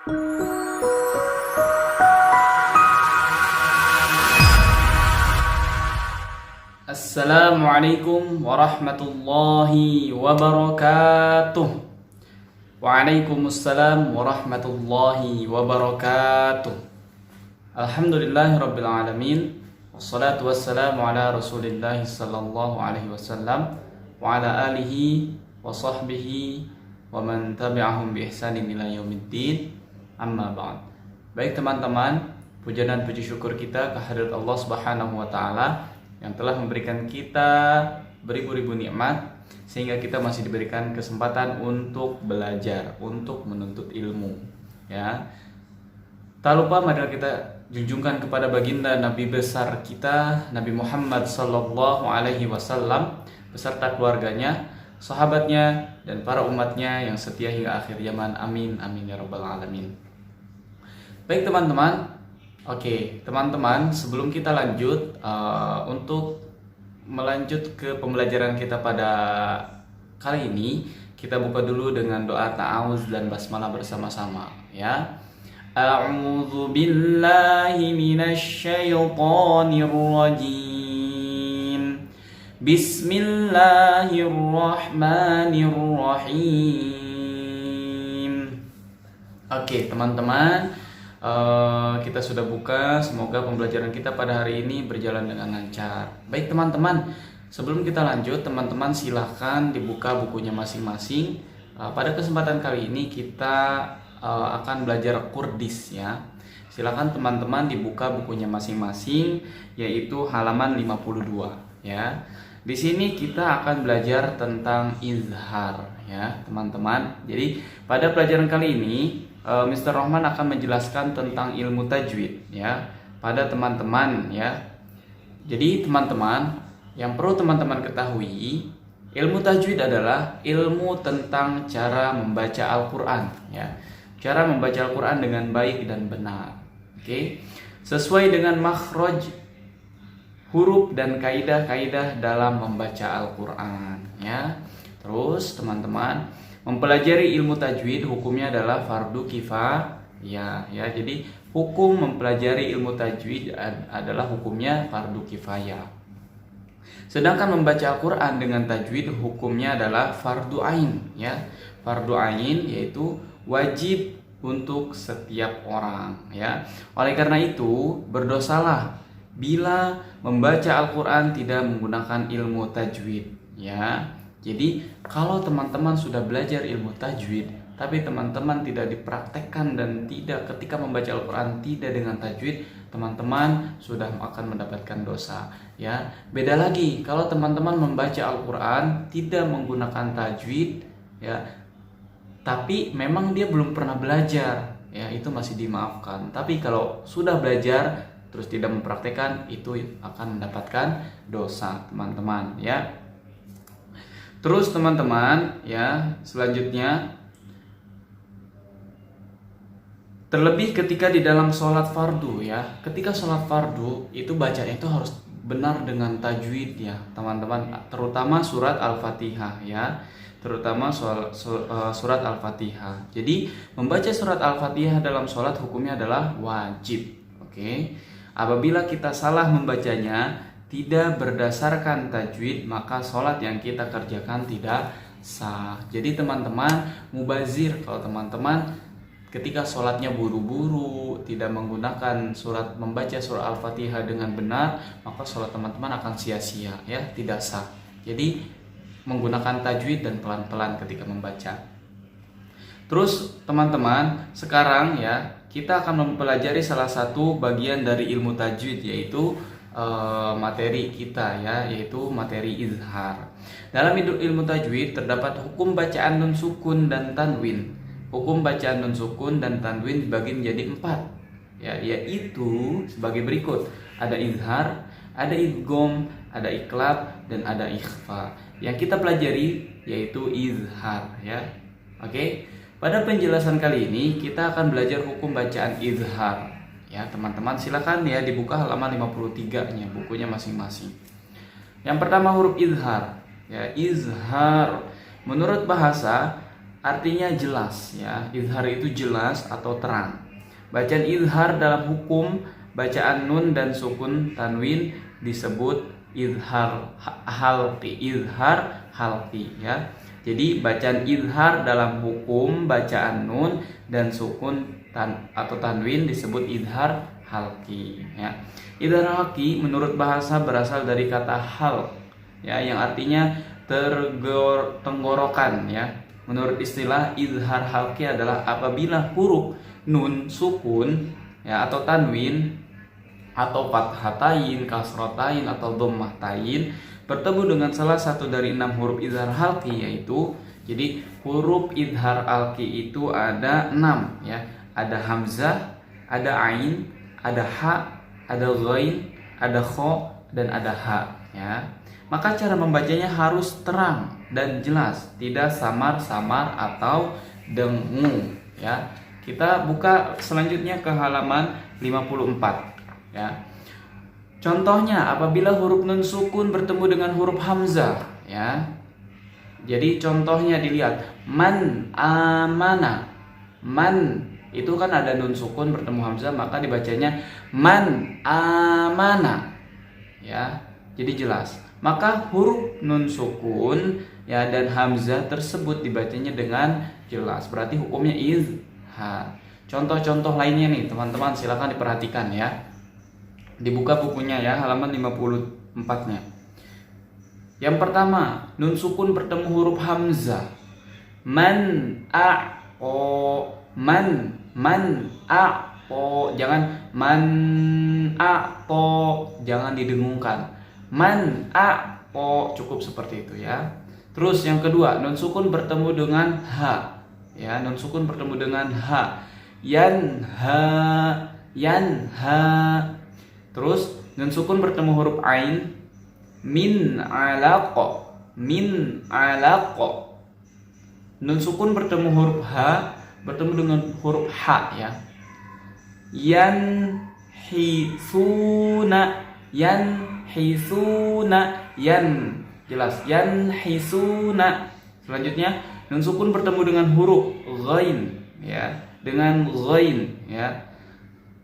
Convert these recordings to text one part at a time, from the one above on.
Assalamualaikum warahmatullahi wabarakatuh. Waalaikumsalam warahmatullahi wabarakatuh. Alhamdulillahirabbil alamin. Wassalatu wassalamu ala Rasulillah sallallahu alaihi wasallam wa ala alihi wa sahbihi wa man tabi'ahum bi ihsanin ila yaumiddin. Amma ba'd. Baik teman-teman, puja dan puji syukur kita kehadirat Allah Subhanahu wa taala yang telah memberikan kita beribu-ribu nikmat sehingga kita masih diberikan kesempatan untuk belajar, untuk menuntut ilmu. Ya, tak lupa marilah kita junjungkan kepada baginda Nabi besar kita, Nabi Muhammad sallallahu alaihi wasallam beserta keluarganya, sahabatnya, dan para umatnya yang setia hingga akhir zaman. Amin, amin ya rabbal alamin. Baik teman-teman. Oke, teman-teman, sebelum kita lanjut untuk melanjut ke pembelajaran kita pada kali ini, kita buka dulu dengan doa ta'awuz dan basmalah bersama-sama, ya. A'udzu billahi minasy syaithanir rajim. Bismillahirrahmanirrahim. Oke, teman-teman, kita sudah buka. Semoga pembelajaran kita pada hari ini berjalan dengan lancar. Baik teman-teman, sebelum kita lanjut, teman-teman silahkan dibuka bukunya masing-masing. Pada kesempatan kali ini kita akan belajar Kurdis, ya. Silahkan teman-teman dibuka bukunya masing-masing, yaitu halaman 52, ya. Di sini kita akan belajar tentang izhar, ya teman-teman. Jadi pada pelajaran kali ini Mr. Rahman akan menjelaskan tentang ilmu tajwid, ya, pada teman-teman, ya. Jadi teman-teman, yang perlu teman-teman ketahui, ilmu tajwid adalah ilmu tentang cara membaca Al-Quran, ya, cara membaca Al-Quran dengan baik dan benar, oke, sesuai dengan makhraj huruf dan kaidah-kaidah dalam membaca Al-Quran, ya. Terus teman-teman, mempelajari ilmu tajwid hukumnya adalah fardu kifayah, ya. Jadi hukum mempelajari ilmu tajwid adalah hukumnya fardu kifayah. Sedangkan membaca Al-Qur'an dengan tajwid hukumnya adalah fardu ain, ya. Fardu ain yaitu wajib untuk setiap orang, ya. Oleh karena itu, berdosalah bila membaca Al-Qur'an tidak menggunakan ilmu tajwid, ya. Jadi kalau teman-teman sudah belajar ilmu tajwid tapi teman-teman tidak dipraktekkan dan tidak ketika membaca Al-Quran tidak dengan tajwid, teman-teman sudah akan mendapatkan dosa, ya. Beda lagi kalau teman-teman membaca Al-Quran tidak menggunakan tajwid, ya, tapi memang dia belum pernah belajar, ya, itu masih dimaafkan. Tapi kalau sudah belajar terus tidak mempraktekkan, itu akan mendapatkan dosa, teman-teman, ya. Terus teman-teman, ya, selanjutnya, terlebih ketika di dalam sholat fardu, ya, ketika sholat fardu itu bacanya itu harus benar dengan tajwid, ya teman-teman, terutama surat Al-Fatihah, ya, terutama surat Al-Fatihah. Jadi membaca surat Al-Fatihah dalam sholat hukumnya adalah wajib, oke. Apabila kita salah membacanya tidak berdasarkan tajwid, maka sholat yang kita kerjakan tidak sah. Jadi teman-teman mubazir kalau teman-teman ketika sholatnya buru-buru, tidak menggunakan membaca surat Al-Fatihah dengan benar, maka sholat teman-teman akan sia-sia, ya, tidak sah. Jadi menggunakan tajwid dan pelan-pelan ketika membaca. Terus teman-teman, sekarang, ya, kita akan mempelajari salah satu bagian dari ilmu tajwid, yaitu materi kita, ya, yaitu materi izhar. Dalam ilmu tajwid terdapat hukum bacaan nun sukun dan tanwin. Hukum bacaan nun sukun dan tanwin dibagi menjadi 4, ya, yaitu sebagai berikut: ada izhar, ada idgham, ada iqlab, dan ada ikhfa. Yang kita pelajari yaitu izhar, ya. Oke. Pada penjelasan kali ini kita akan belajar hukum bacaan izhar. Ya, teman-teman silakan, ya, dibuka halaman 53-nya bukunya masing-masing. Yang pertama huruf izhar, ya, izhar. Menurut bahasa artinya jelas ya. Izhar itu jelas atau terang. Bacaan izhar dalam hukum bacaan nun dan sukun tanwin disebut izhar halqi. Izhar halqi ya. Jadi bacaan izhar dalam hukum bacaan nun dan sukun atau tanwin disebut izhar halqi ya. Izhar halqi menurut bahasa berasal dari kata hal ya, yang artinya tenggorokan ya. Menurut istilah, izhar halqi adalah apabila huruf nun sukun ya atau tanwin atau fathatain, kasratain atau dhammahtain bertemu dengan salah satu dari 6 huruf izhar halqi, yaitu jadi huruf izhar halqi itu ada 6 ya. Ada hamzah, ada ain, ada ha, ada ghain, ada kha dan ada ha ya. Maka cara membacanya harus terang dan jelas, tidak samar-samar atau dengung ya. Kita buka selanjutnya ke halaman 54 ya. Contohnya apabila huruf nun sukun bertemu dengan huruf hamzah ya. Jadi contohnya dilihat, man amana. Man itu kan ada nun sukun bertemu hamzah, maka dibacanya man amana ya. Jadi jelas. Maka huruf nun sukun ya dan hamzah tersebut dibacanya dengan jelas. Berarti hukumnya izhar. Contoh-contoh lainnya nih teman-teman, silakan diperhatikan ya. Dibuka bukunya ya, halaman 54-nya. Yang pertama, nun sukun bertemu huruf hamzah. Man a o, man a o, jangan man a to, jangan didengungkan. Man a po, cukup seperti itu ya. Terus yang kedua, nun sukun bertemu dengan ha ya, nun sukun bertemu dengan ha. Yan ha. Terus nun sukun bertemu huruf ain. Min alaqo. Nun sukun bertemu huruf ha, bertemu dengan huruf ha ya. Yan hisuna. Jelas, yan hisuna. Selanjutnya nun sukun bertemu dengan huruf ghain ya, dengan ghain ya.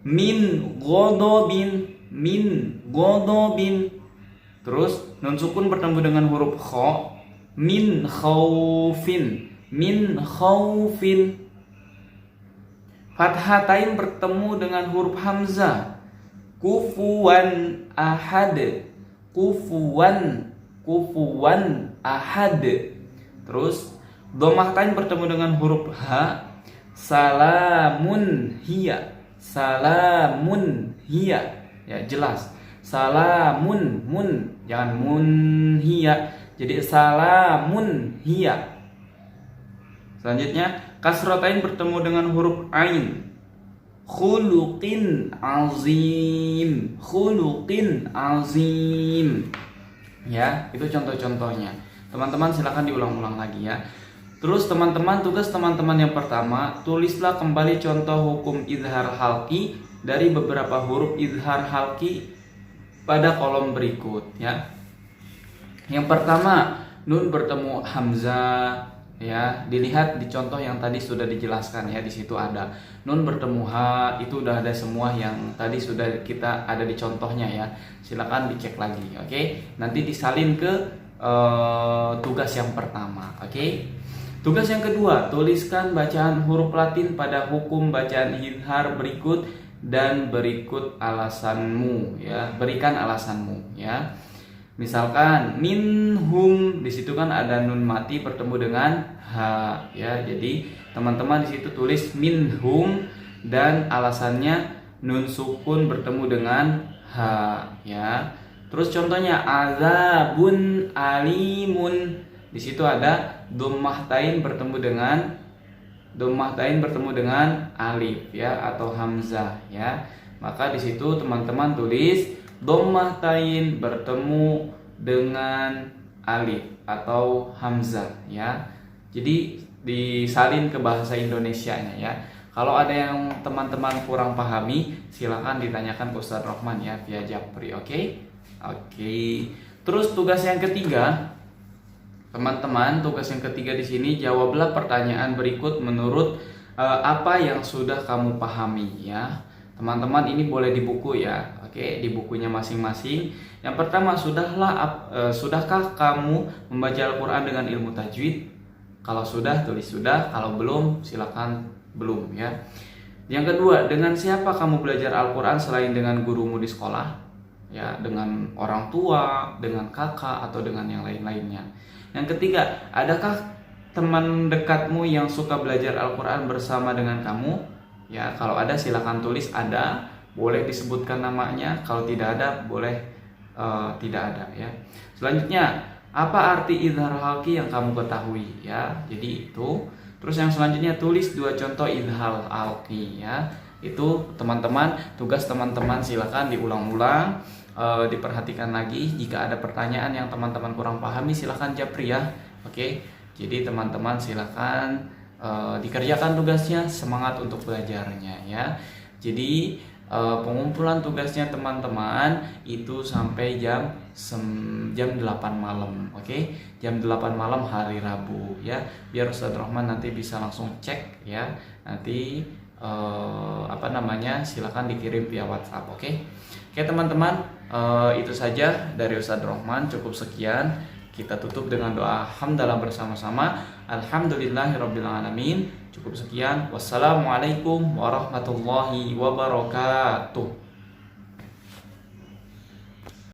Min ghadabin. Terus nun sukun bertemu dengan huruf kha. Min khaufin. Fathatain bertemu dengan huruf hamzah. Kufuwan ahad. Terus dhammahtain bertemu dengan huruf ha. Salamun hiya. Ya jelas. Salamun jangan mun hiya. Jadi salamun hiya. Selanjutnya kasratain bertemu dengan huruf ain. Khuluqin azim. Ya, itu contoh-contohnya. Teman-teman silakan diulang-ulang lagi ya. Terus teman-teman, tugas teman-teman yang pertama, tulislah kembali contoh hukum izhar halqi dari beberapa huruf izhar halqi pada kolom berikut ya. Yang pertama, nun bertemu hamzah ya, dilihat di contoh yang tadi sudah dijelaskan ya. Di situ ada nun bertemu ha, itu udah ada semua yang tadi sudah kita ada di contohnya ya. Silakan dicek lagi, oke? Nanti disalin ke tugas yang pertama, oke? Tugas yang kedua, tuliskan bacaan huruf Latin pada hukum bacaan izhar berikut dan berikut alasanmu ya. Berikan alasanmu ya. Misalkan minhum, di situ kan ada nun mati bertemu dengan ha ya. Jadi teman-teman di situ tulis minhum dan alasannya nun sukun bertemu dengan ha ya. Terus contohnya azabun alimun, di situ ada dhammahtain bertemu dengan alif ya atau hamzah ya. Maka di situ teman-teman tulis dhammahtain bertemu dengan alif atau hamzah ya. Jadi disalin ke bahasa Indonesianya ya. Kalau ada yang teman-teman kurang pahami, silakan ditanyakan ke Ustadz Rohman ya via Japri, oke? Oke. Terus tugas yang ketiga, Teman-teman, tugas yang ketiga di sini, jawablah pertanyaan berikut menurut apa yang sudah kamu pahami ya. Teman-teman, ini boleh di buku ya. Oke, di bukunya masing-masing. Yang pertama, sudahkah kamu membaca Al-Qur'an dengan ilmu tajwid? Kalau sudah, tulis sudah. Kalau belum, silakan belum ya. Yang kedua, dengan siapa kamu belajar Al-Qur'an selain dengan gurumu di sekolah? Ya, dengan orang tua, dengan kakak, atau dengan yang lain-lainnya. Yang ketiga, adakah teman dekatmu yang suka belajar Al-Quran bersama dengan kamu? Ya, kalau ada silakan tulis ada, boleh disebutkan namanya. Kalau tidak ada, boleh tidak ada ya. Selanjutnya, apa arti idhar halki yang kamu ketahui ya? Jadi itu. Terus yang selanjutnya, tulis 2 contoh idhar halki ya. Itu teman-teman, tugas teman-teman silakan diulang-ulang. Diperhatikan lagi, jika ada pertanyaan yang teman-teman kurang pahami silahkan japri ya. Oke, jadi teman-teman silahkan dikerjakan tugasnya, semangat untuk belajarnya ya. Jadi pengumpulan tugasnya teman-teman itu sampai jam 8 malam. Oke, jam 8 malam hari Rabu ya, biar Ustadz Rohman nanti bisa langsung cek ya. Nanti silahkan dikirim via WhatsApp. Oke teman-teman, itu saja dari Ustadz Rohman. Cukup sekian, kita tutup dengan doa hamdalah bersama-sama. Alhamdulillahirrabbilalamin. Cukup sekian, wassalamualaikum warahmatullahi wabarakatuh.